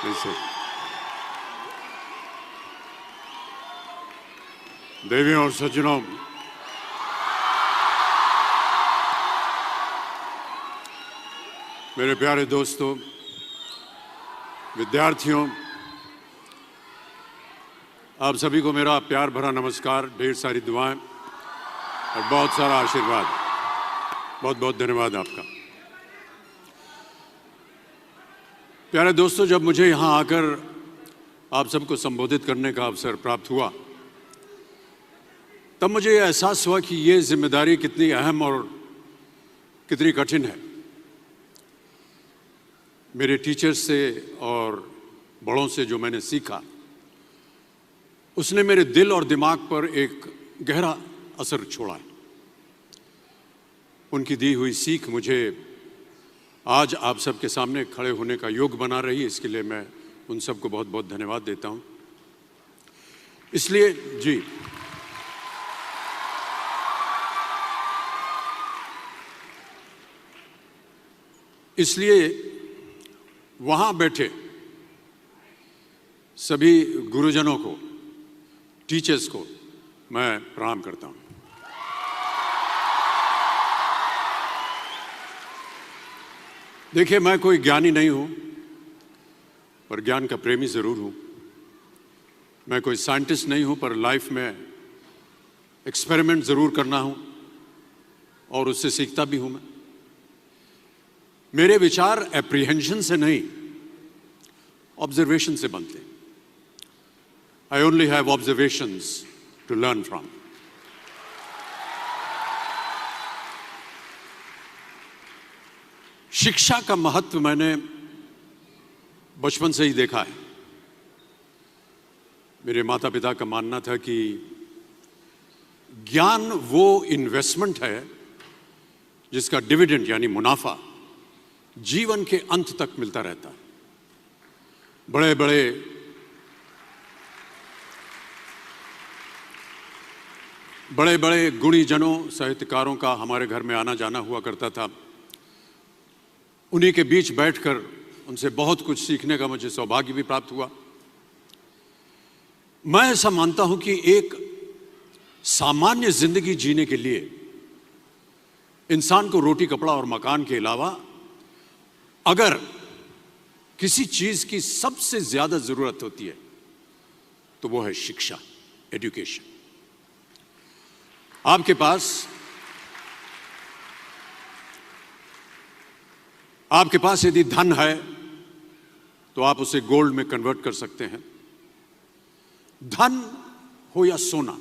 जैसे देवियों और सज्जनों, मेरे प्यारे दोस्तों, विद्यार्थियों, आप सभी को मेरा प्यार भरा नमस्कार, ढेर सारी दुआएं और बहुत सारा आशीर्वाद। बहुत बहुत धन्यवाद आपका। प्यारे दोस्तों, जब मुझे यहाँ आकर आप सबको संबोधित करने का अवसर प्राप्त हुआ, तब मुझे यह एहसास हुआ कि ये जिम्मेदारी कितनी अहम और कितनी कठिन है। मेरे टीचर्स से और बड़ों से जो मैंने सीखा, उसने मेरे दिल और दिमाग पर एक गहरा असर छोड़ा है। उनकी दी हुई सीख मुझे आज आप सबके सामने खड़े होने का योग बना रही है। इसके लिए मैं उन सबको बहुत बहुत धन्यवाद देता हूं। इसलिए जी, इसलिए वहां बैठे सभी गुरुजनों को, टीचर्स को मैं प्रणाम करता हूं। देखिए, मैं कोई ज्ञानी नहीं हूं, पर ज्ञान का प्रेमी जरूर हूं। मैं कोई साइंटिस्ट नहीं हूं, पर लाइफ में एक्सपेरिमेंट जरूर करना हूं और उससे सीखता भी हूं। मेरे विचार एप्रीहेंशन से नहीं, ऑब्जर्वेशन से बनते हैं। I only have observations to learn from. शिक्षा का महत्व मैंने बचपन से ही देखा है। मेरे माता पिता का मानना था कि ज्ञान वो इन्वेस्टमेंट है जिसका डिविडेंड यानी मुनाफा जीवन के अंत तक मिलता रहता है। बड़े बड़े गुणीजनों, साहित्यकारों का हमारे घर में आना जाना हुआ करता था। उन्हीं के बीच बैठकर उनसे बहुत कुछ सीखने का मुझे सौभाग्य भी प्राप्त हुआ। मैं ऐसा मानता हूं कि एक सामान्य जिंदगी जीने के लिए इंसान को रोटी, कपड़ा और मकान के अलावा अगर किसी चीज की सबसे ज्यादा जरूरत होती है तो वो है शिक्षा, एजुकेशन। आपके पास यदि धन है तो आप उसे गोल्ड में कन्वर्ट कर सकते हैं। धन हो या सोना,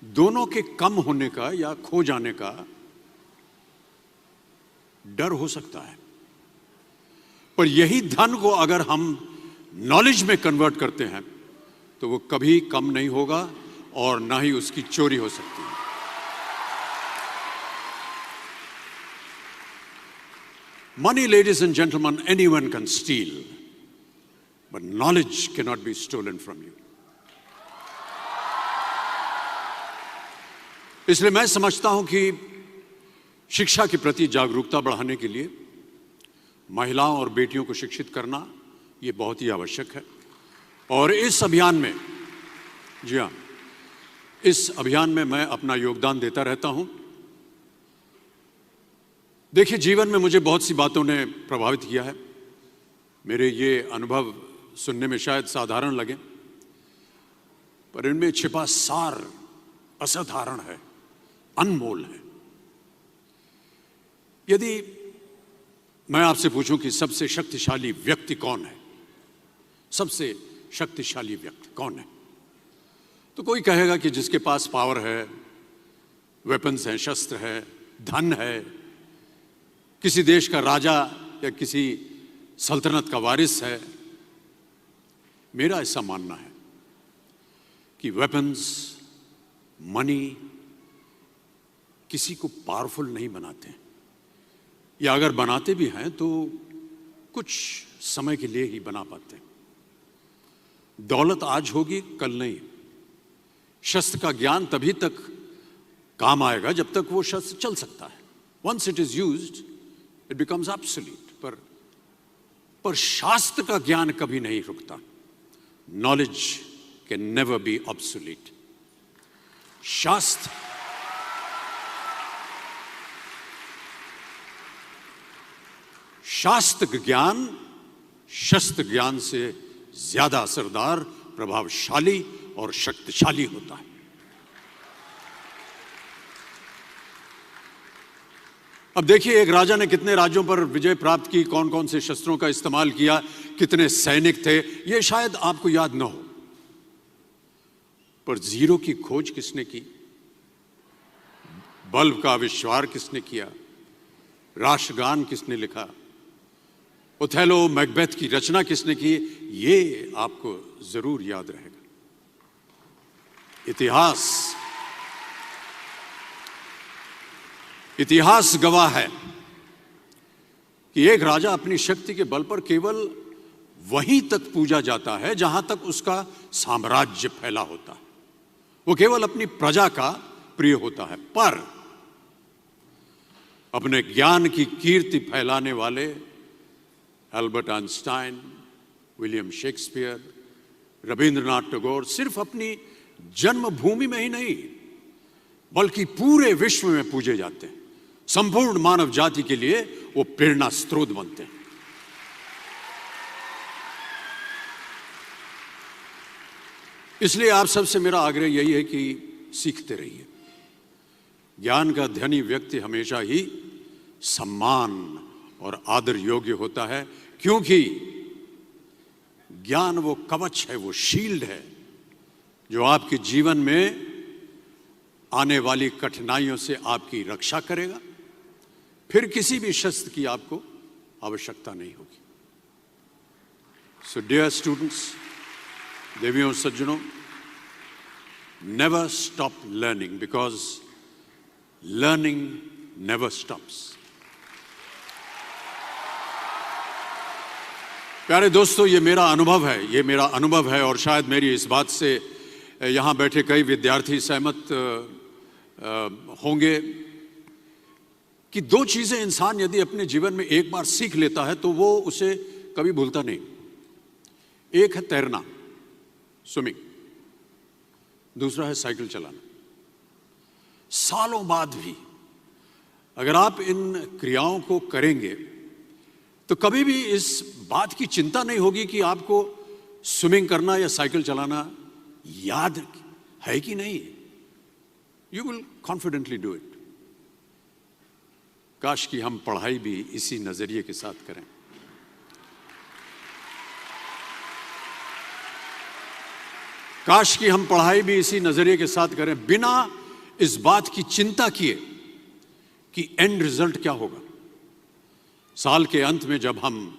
दोनों के कम होने का या खो जाने का डर हो सकता है, पर यही धन को अगर हम नॉलेज में कन्वर्ट करते हैं तो वो कभी कम नहीं होगा और ना ही उसकी चोरी हो सकती है। Money, ladies and gentlemen, anyone can steal, but knowledge cannot be stolen from you. इसलिए मैं समझता हूं कि शिक्षा के प्रति जागरूकता बढ़ाने के लिए महिलाओं और बेटियों को शिक्षित करना ये बहुत ही आवश्यक है। और इस अभियान में, जी हाँ, इस अभियान में मैं अपना योगदान देता रहता हूं। देखिए, जीवन में मुझे बहुत सी बातों ने प्रभावित किया है। मेरे ये अनुभव सुनने में शायद साधारण लगे, पर इनमें छिपा सार असाधारण है, अनमोल है। यदि मैं आपसे पूछूं कि सबसे शक्तिशाली व्यक्ति कौन है, सबसे शक्तिशाली व्यक्ति कौन है, तो कोई कहेगा कि जिसके पास पावर है, वेपन्स हैं, शस्त्र है, धन है, किसी देश का राजा या किसी सल्तनत का वारिस है। मेरा ऐसा मानना है कि वेपन्स, मनी किसी को पावरफुल नहीं बनाते, या अगर बनाते भी हैं तो कुछ समय के लिए ही बना पाते हैं। दौलत आज होगी, कल नहीं। शस्त्र का ज्ञान तभी तक काम आएगा जब तक वो शस्त्र चल सकता है। Once it is used, it becomes obsolete. पर पर शास्त्र का ज्ञान कभी नहीं रुकता। Knowledge can never be obsolete. शास्त्र ज्ञान शस्त्र ज्ञान से ज्यादा असरदार, प्रभावशाली और शक्तिशाली होता है। अब देखिए, एक राजा ने कितने राज्यों पर विजय प्राप्त की, कौन कौन से शस्त्रों का इस्तेमाल किया, कितने सैनिक थे, यह शायद आपको याद न हो, पर जीरो की खोज किसने की, बल्ब का आविष्कार किसने किया, राष्ट्रगान किसने लिखा, ओथेलो मैकबेथ की रचना किसने की, ये आपको जरूर याद रहेगा। इतिहास गवाह है कि एक राजा अपनी शक्ति के बल पर केवल वहीं तक पूजा जाता है जहां तक उसका साम्राज्य फैला होता है। वो केवल अपनी प्रजा का प्रिय होता है। पर अपने ज्ञान की कीर्ति फैलाने वाले Albert Einstein, William Shakespeare, Rabindranath Tagore सिर्फ अपनी जन्मभूमि में ही नहीं बल्कि पूरे विश्व में पूजे जाते हैं। संपूर्ण मानव जाति के लिए वो प्रेरणा स्रोत बनते हैं। इसलिए आप सबसे मेरा आग्रह यही है कि सीखते रहिए। ज्ञान का धनी व्यक्ति हमेशा ही सम्मान और आदर योग्य होता है, क्योंकि ज्ञान वो कवच है, वो शील्ड है जो आपके जीवन में आने वाली कठिनाइयों से आपकी रक्षा करेगा। फिर किसी भी शस्त्र की आपको आवश्यकता नहीं होगी। सो डियर स्टूडेंट्स, देवियों सज्जनों, never stop learning, because learning never stops. प्यारे दोस्तों, ये मेरा अनुभव है और शायद मेरी इस बात से यहां बैठे कई विद्यार्थी सहमत होंगे कि दो चीजें इंसान यदि अपने जीवन में एक बार सीख लेता है तो वो उसे कभी भूलता नहीं। एक है तैरना, स्विमिंग, दूसरा है साइकिल चलाना। सालों बाद भी अगर आप इन क्रियाओं को करेंगे तो कभी भी इस बात की चिंता नहीं होगी कि आपको स्विमिंग करना या साइकिल चलाना याद है कि नहीं। You will confidently do it. काश कि हम पढ़ाई भी इसी नजरिए के साथ करें। काश कि हम पढ़ाई भी इसी नजरिए के साथ करें, बिना इस बात की चिंता किए कि एंड रिजल्ट क्या होगा। साल के अंत में जब हम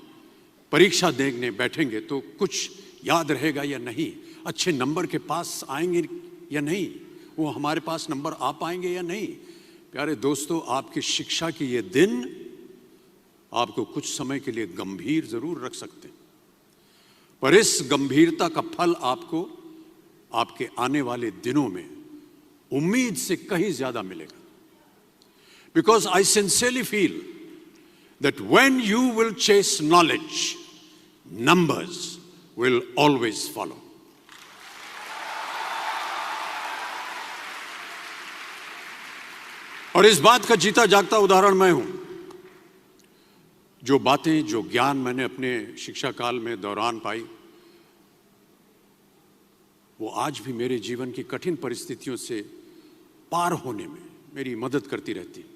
परीक्षा देने बैठेंगे तो कुछ याद रहेगा या नहीं, अच्छे नंबर के पास आएंगे या नहीं, वो हमारे पास नंबर आ पाएंगे या नहीं। प्यारे दोस्तों, आपकी शिक्षा के ये दिन आपको कुछ समय के लिए गंभीर जरूर रख सकते हैं, पर इस गंभीरता का फल आपको आपके आने वाले दिनों में उम्मीद से कहीं ज्यादा मिलेगा। Because I sincerely feel that when you will chase knowledge, numbers will always follow. और इस बात का जीता जागता उदाहरण मैं हूं। जो बातें, जो ज्ञान मैंने अपने शिक्षा काल में दौरान पाई, वो आज भी मेरे जीवन की कठिन परिस्थितियों से पार होने में मेरी मदद करती रहती है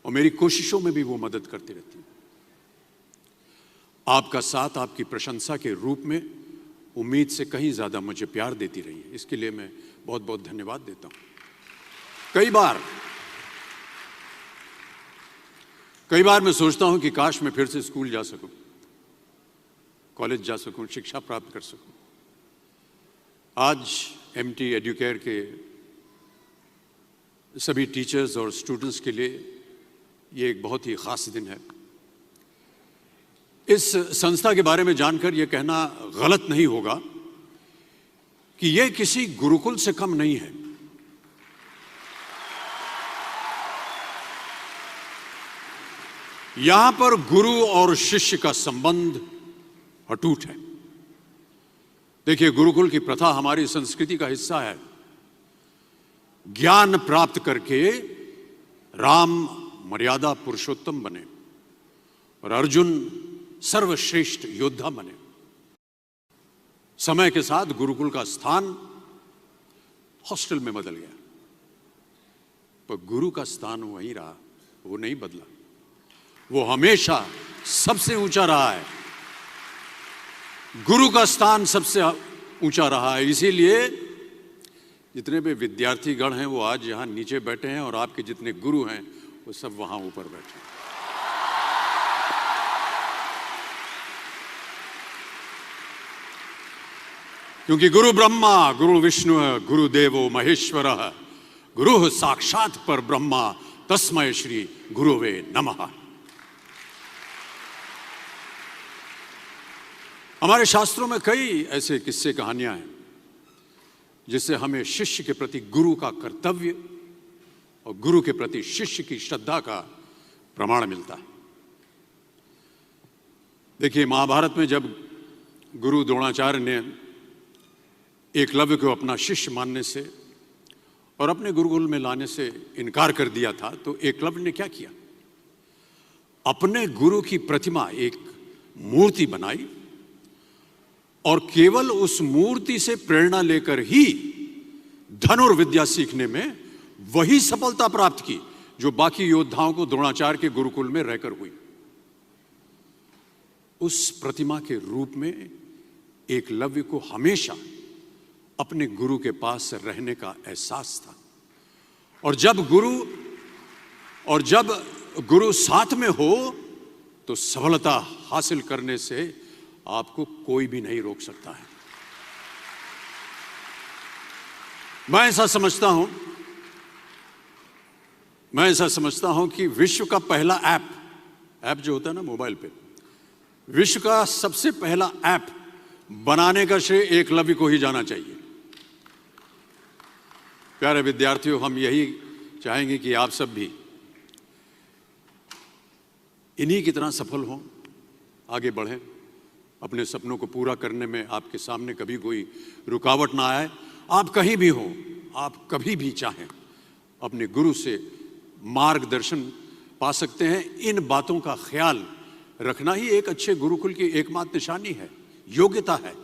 और मेरी कोशिशों में भी वो मदद करती रहती है। आपका साथ, आपकी प्रशंसा के रूप में उम्मीद से कहीं ज्यादा मुझे प्यार देती रही है, इसके लिए मैं बहुत बहुत धन्यवाद देता हूं। कई बार मैं सोचता हूं कि काश मैं फिर से स्कूल जा सकूं, कॉलेज जा सकूं, शिक्षा प्राप्त कर सकूं। आज एमटी एडुकेयर के सभी टीचर्स और स्टूडेंट्स के लिए ये एक बहुत ही खास दिन है। इस संस्था के बारे में जानकर यह कहना गलत नहीं होगा कि यह किसी गुरुकुल से कम नहीं है। यहां पर गुरु और शिष्य का संबंध अटूट है। देखिए, गुरुकुल की प्रथा हमारी संस्कृति का हिस्सा है। ज्ञान प्राप्त करके राम मर्यादा पुरुषोत्तम बने और अर्जुन सर्वश्रेष्ठ योद्धा बने। समय के साथ गुरुकुल का स्थान हॉस्टल में बदल गया, पर गुरु का स्थान वहीं रहा, वो नहीं बदला। वो हमेशा सबसे ऊंचा रहा है। गुरु का स्थान सबसे ऊंचा रहा है। इसीलिए जितने भी विद्यार्थीगण हैं वो आज यहां नीचे बैठे हैं और आपके जितने गुरु हैं वो सब वहां ऊपर बैठे हैं। क्योंकि गुरु ब्रह्मा गुरु विष्णु गुरु देवो महेश्वर गुरु साक्षात पर ब्रह्मा तस्मै श्री गुरुवे नमः। हमारे शास्त्रों में कई ऐसे किस्से कहानियां हैं जिससे हमें शिष्य के प्रति गुरु का कर्तव्य और गुरु के प्रति शिष्य की श्रद्धा का प्रमाण मिलता है। देखिए, महाभारत में जब गुरु द्रोणाचार्य ने एकलव्य को अपना शिष्य मानने से और अपने गुरुकुल में लाने से इनकार कर दिया था, तो एकलव्य ने क्या किया? अपने गुरु की प्रतिमा, एक मूर्ति बनाई और केवल उस मूर्ति से प्रेरणा लेकर ही धनुर्विद्या सीखने में वही सफलता प्राप्त की जो बाकी योद्धाओं को द्रोणाचार्य के गुरुकुल में रहकर हुई। उस प्रतिमा के रूप में एकलव्य को हमेशा अपने गुरु के पास रहने का एहसास था। और जब गुरु साथ में हो तो सफलता हासिल करने से आपको कोई भी नहीं रोक सकता है। मैं ऐसा समझता हूं कि विश्व का पहला ऐप जो होता है ना मोबाइल पे, विश्व का सबसे पहला ऐप बनाने का श्रेय एकलव्य को ही जाना चाहिए। प्यारे विद्यार्थियों, हम यही चाहेंगे कि आप सब भी इन्हीं की तरह सफल हों, आगे बढ़ें, अपने सपनों को पूरा करने में आपके सामने कभी कोई रुकावट ना आए। आप कहीं भी हो, आप कभी भी चाहें अपने गुरु से मार्गदर्शन पा सकते हैं। इन बातों का ख्याल रखना ही एक अच्छे गुरुकुल की एकमात्र निशानी है, योग्यता है।